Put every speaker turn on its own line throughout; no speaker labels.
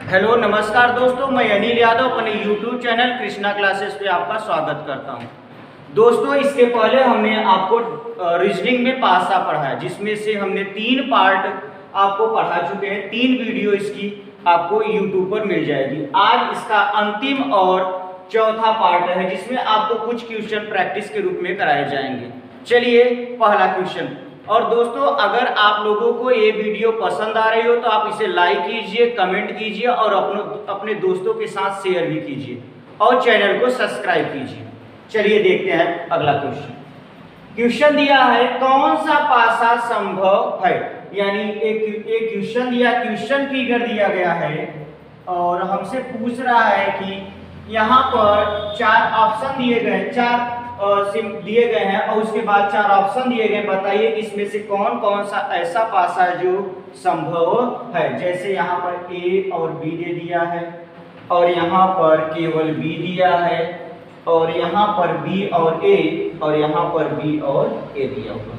Hello नमस्कार दोस्तों, मैं अनिल यादव अपने यूट्यूब चैनल कृष्णा क्लासेस पे आपका स्वागत करता हूं। दोस्तों, इसके पहले हमने आपको रीजनिंग में पासा पढ़ा है, जिसमें से हमने 3 पार्ट आपको पढ़ा चुके हैं। 3 वीडियो इसकी आपको यूट्यूब पर मिल जाएगी। आज इसका अंतिम और चौथा पार्ट है, जिसमें आपको कुछ क्वेश्चन प्रैक्टिस के रूप में कराए जाएंगे। चलिए पहला क्वेश्चन। और दोस्तों, अगर आप लोगों को ये वीडियो पसंद आ रही हो तो आप इसे लाइक कीजिए, कमेंट कीजिए और अपने दोस्तों के साथ शेयर भी कीजिए और चैनल को सब्सक्राइब कीजिए। चलिए देखते हैं अगला क्वेश्चन। क्वेश्चन दिया है कौन सा पासा संभव है, यानी एक क्वेश्चन दिया, क्वेश्चन फिगर दिया गया है और हमसे पूछ रहा है कि यहाँ पर 4 ऑप्शन दिए गए, 4 दिए गए हैं और उसके बाद 4 ऑप्शन दिए गए। बताइए इसमें से कौन कौन सा ऐसा पासा है जो संभव है। जैसे यहाँ पर ए और बी दे दिया है और यहाँ पर केवल बी दिया है और यहाँ पर बी और ए और यहाँ पर बी और ए दिया हुआ।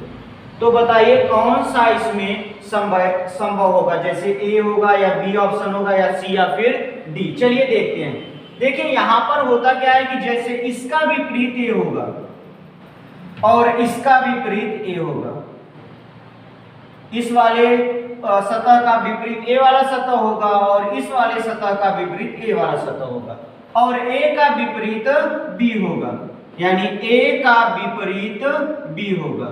तो बताइए कौन सा इसमें संभव होगा। जैसे ए होगा या बी ऑप्शन होगा या सी या फिर डी। चलिए देखते हैं। देखिए यहाँ पर होता क्या है कि जैसे इसका विपरीत ए होगा और इसका विपरीत ए होगा, इस वाले सतह का विपरीत ए वाला सतह होगा और इस वाले सतह का विपरीत ए वाला सतह होगा और ए का विपरीत बी होगा, यानी ए का विपरीत बी होगा,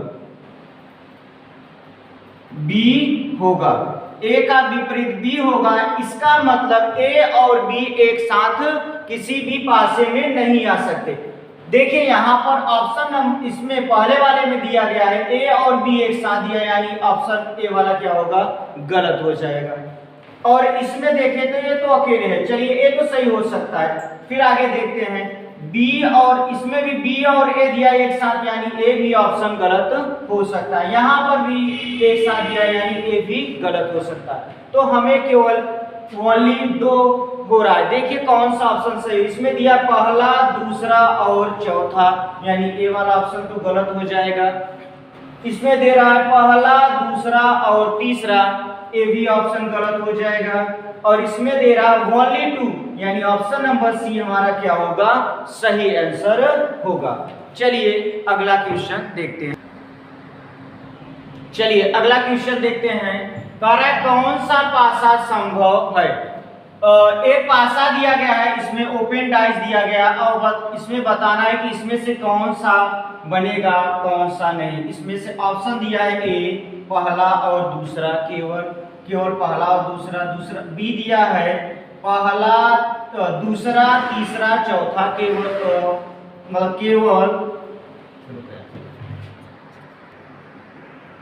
बी होगा, ए का विपरीत बी होगा। इसका मतलब ए और बी एक साथ किसी भी पासे में नहीं आ सकते। देखिए यहाँ पर ऑप्शन इसमें पहले वाले में दिया गया है ए और बी एक साथ दिया, यानी ऑप्शन ए वाला क्या होगा, गलत हो जाएगा। और इसमें देखें तो ये तो अकेले है। चलिए ए तो सही हो सकता है। फिर आगे देखते हैं बी, और इसमें भी बी और ए दिया एक साथ, यानी ए भी ऑप्शन गलत हो सकता है। यहाँ पर भी एक साथ दिया, यानी ए भी गलत हो सकता है। तो हमें केवल ओनली 2 हो रहा है। देखिए कौन सा ऑप्शन सही। इसमें दिया पहला, दूसरा और चौथा, यानी ए वाला ऑप्शन तो गलत हो जाएगा। इसमें दे रहा है पहला, दूसरा और तीसरा, ए भी ऑप्शन गलत हो जाएगा। और इसमें दे रहा है ओनली 2, यानी ऑप्शन नंबर सी हमारा क्या होगा, सही आंसर होगा। चलिए अगला क्वेश्चन देखते हैं। चलिए अगला क्वेश्चन देखते हैं। कह रहा है कौन सा पासा संभव है। एक पासा दिया गया है, इसमें ओपन डाइस दिया गया और इसमें बताना है कि इसमें से कौन सा बनेगा कौन सा नहीं। इसमें से ऑप्शन दिया है ए पहला और दूसरा, केवल पहला और दूसरा, बी दिया है पहला, दूसरा, तीसरा, चौथा, केवल।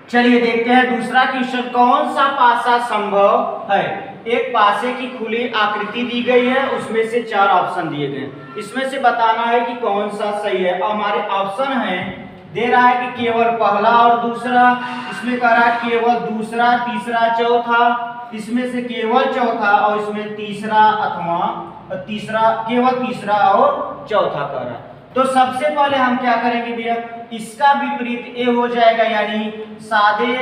चलिए देखते हैं दूसरा क्वेश्चन। कौन सा पासा संभव है। एक पासे की खुली आकृति दी गई है, उसमें से 4 ऑप्शन दिए गए। इसमें से बताना है कि कौन सा सही है। हमारे ऑप्शन है, दे रहा है कि केवल पहला और दूसरा, इसमें कह रहा है केवल दूसरा, तीसरा, चौथा, इसमें से केवल चौथा और इसमें तीसरा अथवा तीसरा, केवल तीसरा और चौथा कह रहा है। तो सबसे पहले हम क्या करेंगे भैया, इसका विपरीत ए हो जाएगा, यानी सादे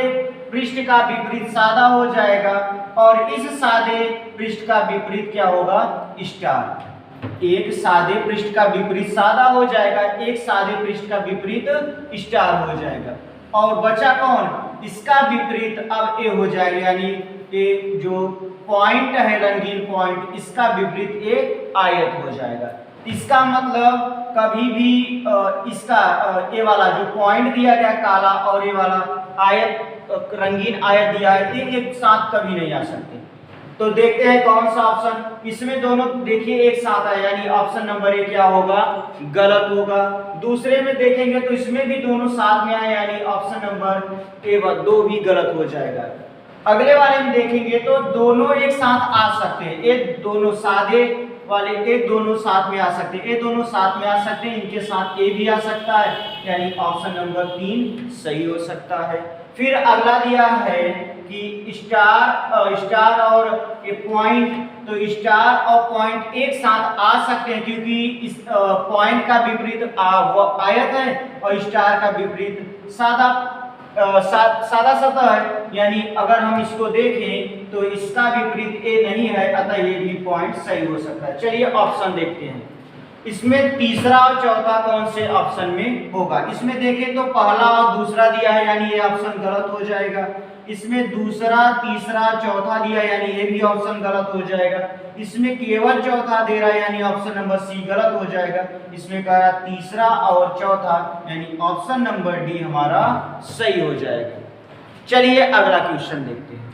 पृष्ठ का विपरीत सादा हो जाएगा और इस सादे पृष्ठ का विपरीत क्या होगा, स्टार। एक सादे पृष्ठ का विपरीत सादा हो जाएगा, एक सादे पृष्ठ का विपरीत स्टार हो जाएगा। और बचा कौन, इसका विपरीत अब ए हो जाएगा, यानी ए जो पॉइंट है रंगीन पॉइंट, इसका विपरीत ए आयत हो जाएगा। इसका मतलब कभी भी इसका ए वाला जो पॉइंट दिया गया काला और ए वाला आयत रंगीन आयत दिया है, ये एक साथ कभी नहीं आ सकते। तो देखते हैं कौन सा ऑप्शन। इसमें दोनों देखिए एक साथ है, यानी ऑप्शन नंबर ए क्या होगा, गलत होगा। दूसरे में देखेंगे तो इसमें भी दोनों साथ में आए, यानी ऑप्शन नंबर ए 2 भी गलत हो जाएगा। अगले वाले में देखेंगे तो दोनों एक साथ आ सकते हैं, एक दोनों सादे वाले एक दोनों साथ में आ सकते हैं, ये दोनों साथ में आ सकते हैं, इनके साथ ए भी आ सकता है, यानी ऑप्शन नंबर 3 सही हो सकता है। फिर अगला दिया है कि स्टार और ये पॉइंट, तो स्टार और पॉइंट एक साथ आ सकते हैं क्योंकि इस पॉइंट का विपरीत आयत है और स्टार का विपरीत सादा सादा सतह है, यानी अगर हम इसको देखें तो इसका विपरीत ए नहीं है, अतः ये भी पॉइंट सही हो सकता है। चलिए ऑप्शन देखते हैं, इसमें तीसरा और चौथा कौन से ऑप्शन में होगा। इसमें देखें तो पहला और दूसरा दिया है, यानी ये ऑप्शन गलत हो जाएगा। इसमें दूसरा, तीसरा, चौथा दिया, यानी ये भी ऑप्शन गलत हो जाएगा। इसमें केवल चौथा दे रहा है, यानी ऑप्शन नंबर सी गलत हो जाएगा। इसमें कह रहा तीसरा और चौथा, यानी ऑप्शन नंबर डी हमारा सही हो जाएगा। चलिए अगला क्वेश्चन देखते हैं।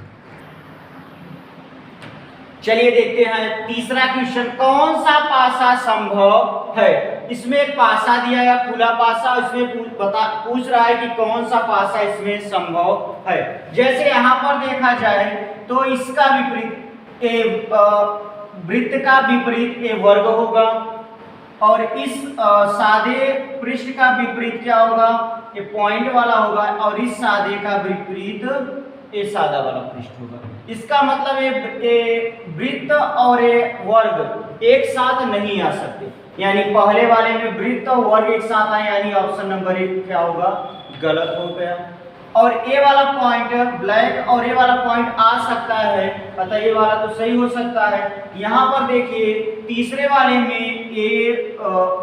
चलिए देखते हैं तीसरा क्वेश्चन, कौन सा पासा संभव है। इसमें एक पासा दिया है, खुला पासा, उसमें पूछ रहा है कि कौन सा पासा इसमें संभव है। जैसे यहाँ पर देखा जाए तो इसका विपरीत वृत्त का विपरीत ए वर्ग होगा, और इस सादे पृष्ठ का विपरीत क्या होगा, ये पॉइंट वाला होगा, और इस सादे का विपरीत ये सादा वाला पृष्ठ होगा। इसका मतलब ये वृत्त और ये वर्ग एक साथ नहीं आ सकते, यानी पहले वाले में वृत्त और वर्ग एक साथ आए, यानी ऑप्शन नंबर 1 क्या होगा, गलत हो गया। और ए वाला पॉइंट ब्लैक और ए वाला पॉइंट आ सकता है, अतः ये वाला तो सही हो सकता है। यहाँ पर देखिए तीसरे वाले में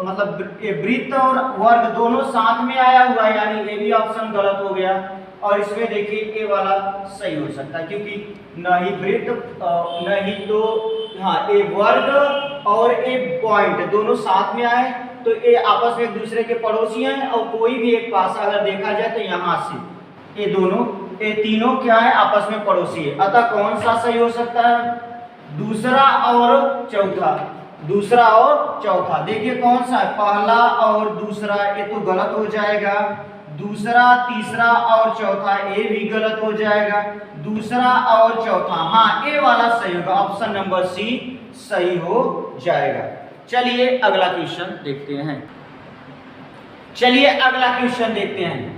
मतलब वृत्त और वर्ग दोनों साथ में आया हुआ है, यानी ये भी ऑप्शन गलत हो गया। और इसमें देखिए ए वाला सही हो सकता है, क्योंकि न ही वृत्त न ही तो हाँ ए वर्ग और ए पॉइंट दोनों साथ में आए, तो ये आपस में एक दूसरे के पड़ोसी हैं, और कोई भी एक पासा अगर देखा जाए तो यहाँ से ये तीनों क्या है, आपस में पड़ोसी है। अतः कौन सा सही हो सकता है, दूसरा और चौथा। दूसरा और चौथा देखिए कौन सा है, पहला और दूसरा, ये तो गलत हो जाएगा। दूसरा, तीसरा और चौथा, ये भी गलत हो जाएगा। दूसरा और चौथा, हाँ ए वाला सही होगा, ऑप्शन नंबर सी सही हो जाएगा। चलिए अगला क्वेश्चन देखते हैं।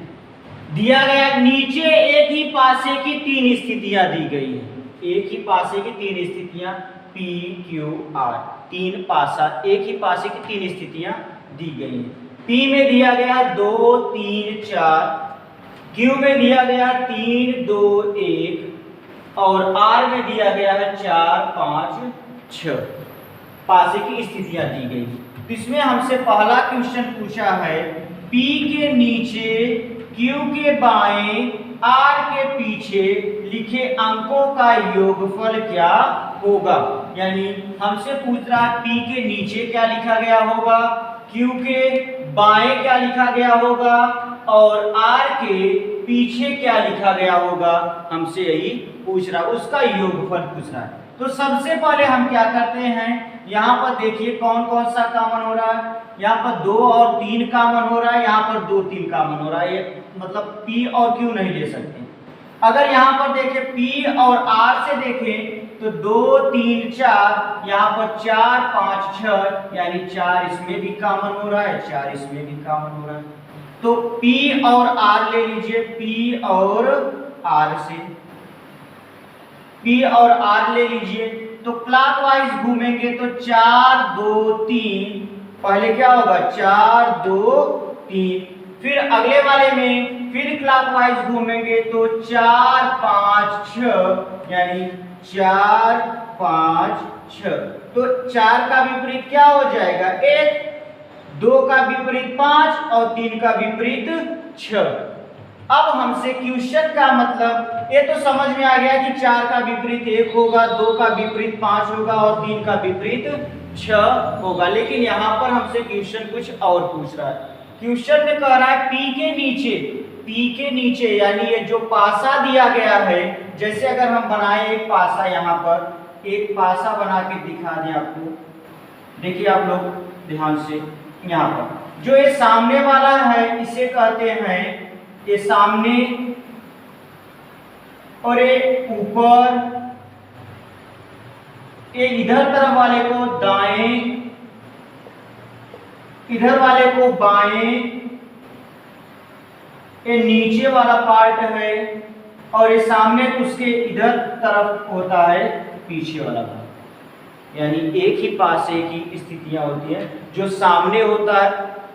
दिया गया नीचे एक ही पासे की 3 स्थितियां दी गई हैं। एक ही पासे की 3 स्थितियां P, Q, R, 3 पासा, एक ही पासे की 3 स्थितियां दी गई हैं। P में दिया गया 2, 3, 4, Q में दिया गया 3, 2, 1 और R में दिया गया है 4, 5, 6 पासे की स्थितियां दी गई। तो इसमें हमसे पहला क्वेश्चन पूछा है, P के नीचे, Q के बाएं, R के पीछे लिखे अंकों का योगफल क्या होगा। यानी हमसे पूछ रहा है P के नीचे क्या लिखा गया होगा, Q के बाएं क्या लिखा गया होगा और R के पीछे क्या लिखा गया होगा, हमसे यही पूछ रहा है, उसका योगफल पूछ रहा है। तो सबसे पहले हम क्या करते हैं, यहाँ पर देखिए कौन कौन सा कॉमन हो रहा है। यहाँ पर 2 और 3 कॉमन हो रहा है, यहाँ पर 2, 3 कॉमन हो रहा है, ये मतलब P और Q नहीं ले सकते। अगर यहाँ पर देखें P और R से देखें तो 2, 3, 4, यहाँ पर 4, 5, 6, यानी 4 इसमें भी कॉमन हो रहा है, 4 इसमें भी कॉमन हो रहा है। तो P और R ले लीजिए, P और R से P और R ले लीजिए, तो क्लॉकवाइज घूमेंगे तो 4, 2, 3, पहले क्या होगा 4, 2, 3, फिर अगले वाले में फिर क्लॉकवाइज घूमेंगे तो 4, 5, 6, यानी 4, 5, 6। तो 4 का विपरीत क्या हो जाएगा 1, 2 का विपरीत 5 और 3 का विपरीत 6। अब हमसे क्वेश्चन का मतलब ये तो समझ में आ गया कि 4 का विपरीत 1 होगा, 2 का विपरीत 5 होगा और 3 का विपरीत 6 होगा। लेकिन यहाँ पर हमसे क्वेश्चन कुछ और पूछ रहा है। क्वेश्चन में कह रहा है P के नीचे यानी ये जो पासा दिया गया है, जैसे अगर हम बनाए एक पासा, यहाँ पर एक पासा बना के दिखा दें आपको, देखिए आप लोग ध्यान से, यहाँ पर जो ये सामने वाला है इसे कहते हैं ये सामने, और ये ऊपर, ये इधर तरफ वाले को दाएं, इधर वाले को बाएं, ये नीचे वाला पार्ट है, और ये सामने उसके इधर तरफ होता है पीछे वाला पार्ट। यानी एक ही पासे की स्थितियां होती हैं, जो सामने होता है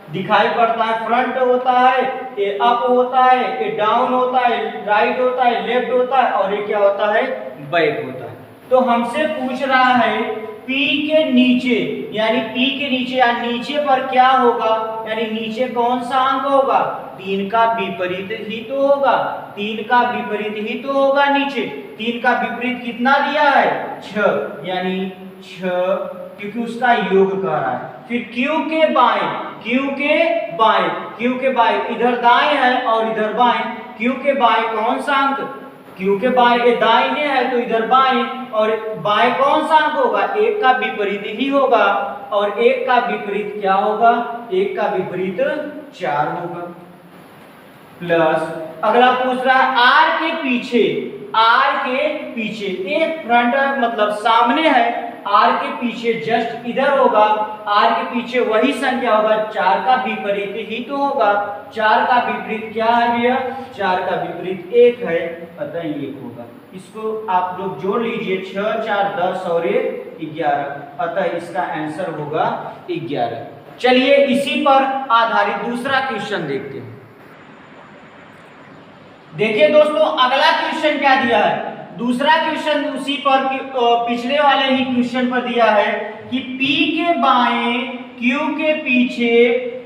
दिखाई पड़ता है, फ्रंट होता है, ये अप होता है, ये डाउन होता है, राइट होता है, लेफ्ट होता है और ये क्या होता है, बैक होता है। तो हमसे पूछ रहा है P के नीचे, यानी P के नीचे या नीचे पर क्या होगा, यानी नीचे कौन सा अंक होगा, 3 का विपरीत ही तो होगा, 3 का विपरीत ही तो होगा नीचे। 3 का विपरीत कितना दिया है, 6, यानी 6, क्योंकि उसका योग कह रहा है। फिर Q के बाएं, Q के बाएं, Q के बाएं, इधर दाएं है और इधर बाएं, Q के बाएं कौन सा अंक, Q के बाएं ये दाहिने है तो इधर बाएं, और बाएं कौन सा अंक होगा, 1 का विपरीत ही होगा, और 1 का विपरीत क्या होगा, 1 का विपरीत 4 होगा। प्लस अगला पूछ रहा है R के पीछे, R के पीछे, ये फ्रंट मतलब सामने है, R के पीछे जस्ट इधर होगा, R के पीछे वही संख्या होगा, 4 का विपरीत ही तो होगा। 4 का विपरीत क्या है भैया, 4 का विपरीत 1 है, अतः 1 होगा। इसको आप लोग जोड़ लीजिए, 6 4 10 और 11, अतः इसका आंसर होगा 11। चलिए इसी पर आधारित दूसरा क्वेश्चन देखते हैं। देखिए दोस्तों अगला क्वेश्चन क्या दिया है, दूसरा क्वेश्चन उसी पर पिछले वाले ही क्वेश्चन पर दिया है कि P के बाएं Q के पीछे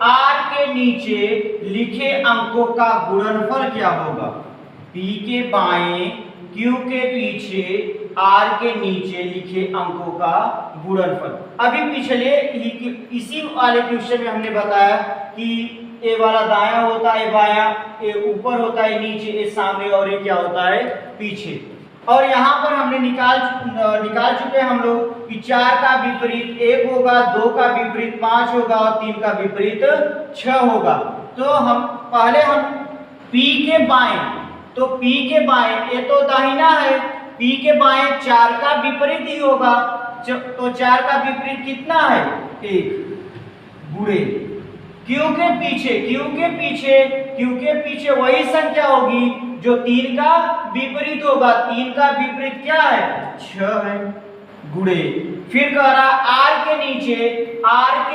R के नीचे लिखे अंकों का गुणनफल क्या होगा। P के बाएं Q के पीछे R के नीचे लिखे अंकों का गुणनफल। अभी पिछले ही इसी वाले क्वेश्चन में हमने बताया कि ए वाला दाया होता है, बायां, ये ऊपर होता है, नीचे, ये सामने और ये क्या होता है, पीछे। और यहाँ पर हमने निकाल चुके हैं हम लोग कि 4 का विपरीत 1 होगा, 2 का विपरीत 5 होगा और 3 का विपरीत 6 होगा। तो हम P के बाएं, तो P के बाएं ये तो दाहिना है, P के बाएं 4 का विपरीत ही होगा, तो 4 का विपरीत कितना है, 1 गुणे Q के पीछे वही संख्या होगी जो 3 का विपरीत होगा, 3 का विपरीत क्या है, 6 है, गुणे फिर कह रहा R के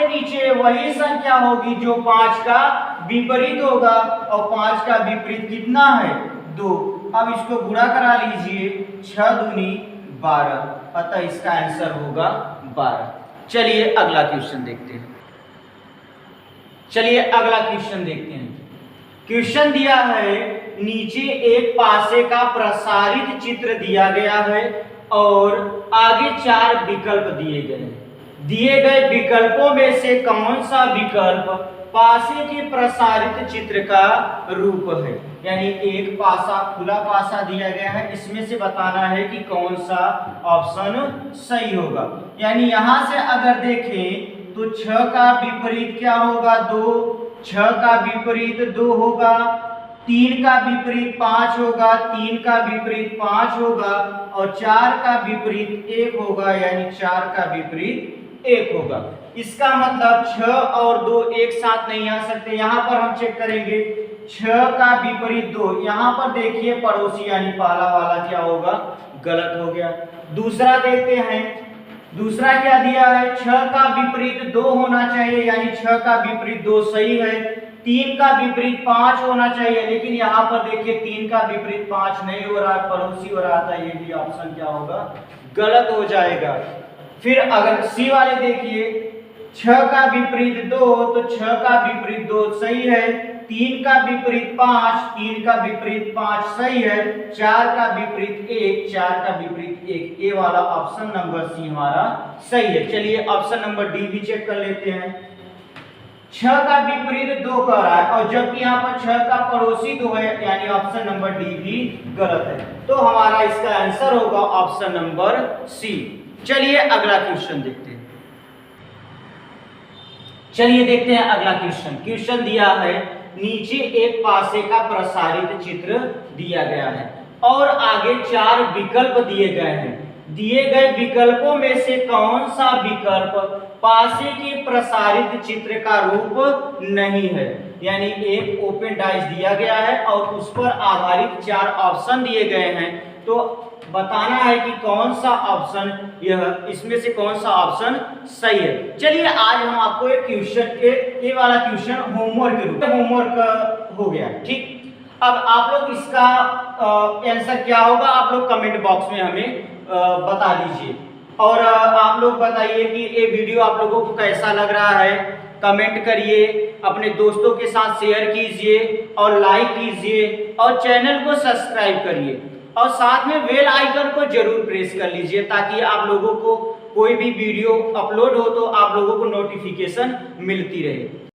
नीचे वही संख्या होगी जो 5 का विपरीत होगा, और 5 का विपरीत कितना है, 2। अब इसको गुणा करा लीजिए, 6 दूनी 12, अतः इसका आंसर होगा 12। चलिए अगला क्वेश्चन देखते हैं। क्वेश्चन दिया है, नीचे एक पासे का प्रसारित चित्र दिया गया है और आगे 4 विकल्प दिए गए हैं। दिए गए विकल्पों में से कौन सा विकल्प पासे के प्रसारित चित्र का रूप है। यानी एक पासा, खुला पासा दिया गया है, इसमें से बताना है कि कौन सा ऑप्शन सही होगा। यानी यहां से अगर देखें तो 6 का विपरीत क्या होगा, 2, 6 का विपरीत 2 होगा, 3 का विपरीत 5 होगा, 3 का विपरीत 5 होगा, और 4 का विपरीत 1 होगा, यानी 4 का विपरीत 1 होगा। इसका मतलब 6 और 2 एक साथ नहीं आ सकते। यहाँ पर हम चेक करेंगे, 6 का विपरीत 2, यहाँ पर देखिए पड़ोसी यानी पहला वाला क्या होगा, गलत हो गया। दूसरा देखते हैं, दूसरा क्या दिया है, 6 का विपरीत 2 होना चाहिए, यानी 6 का विपरीत 2 सही है। 3 का विपरीत 5 होना चाहिए, लेकिन यहाँ पर देखिए 3 का विपरीत 5 नहीं हो रहा, पड़ोसी हो रहा था, ये भी ऑप्शन क्या होगा, गलत हो जाएगा। फिर अगर सी वाले देखिए, 6 का विपरीत 2, तो 6 का विपरीत 2 सही है। 3 का विपरीत 5, 3 का विपरीत 5 सही है। 4 का विपरीत 1, 4 का विपरीत 1, ये वाला ऑप्शन नंबर सी हमारा सही है। चलिए ऑप्शन नंबर डी भी चेक कर लेते हैं। 6 का विपरीत 2 कह रहा है, और जबकि यहाँ पर 6 का पड़ोसी 2 है, यानी ऑप्शन नंबर डी भी गलत है। तो हमारा इसका आंसर होगा ऑप्शन नंबर सी। चलिए अगला क्वेश्चन देखते हैं। अगला क्वेश्चन दिया है, नीचे एक पासे का प्रसारित चित्र दिया गया है और आगे 4 विकल्प दिए गए हैं। दिए गए विकल्पों में से कौन सा विकल्प पासे के प्रसारित चित्र का रूप नहीं है। यानी एक ओपन डाइस दिया गया है और उस पर आधारित 4 ऑप्शन दिए गए हैं। तो बताना है कि कौन सा ऑप्शन यह इसमें से कौन सा ऑप्शन सही है। चलिए आज हम आपको एक क्वेश्चन ये वाला क्वेश्चन होमवर्क के रूप में होमवर्क हो गया, ठीक। अब आप लोग इसका आंसर क्या होगा आप लोग कमेंट बॉक्स में हमें बता दीजिए, और आप लोग बताइए कि ये वीडियो आप लोगों को कैसा लग रहा है। कमेंट करिए, अपने दोस्तों के साथ शेयर कीजिए और लाइक कीजिए और चैनल को सब्सक्राइब करिए और साथ में बेल आइकन को जरूर प्रेस कर लीजिए ताकि आप लोगों को कोई भी वीडियो अपलोड हो तो आप लोगों को नोटिफिकेशन मिलती रहे।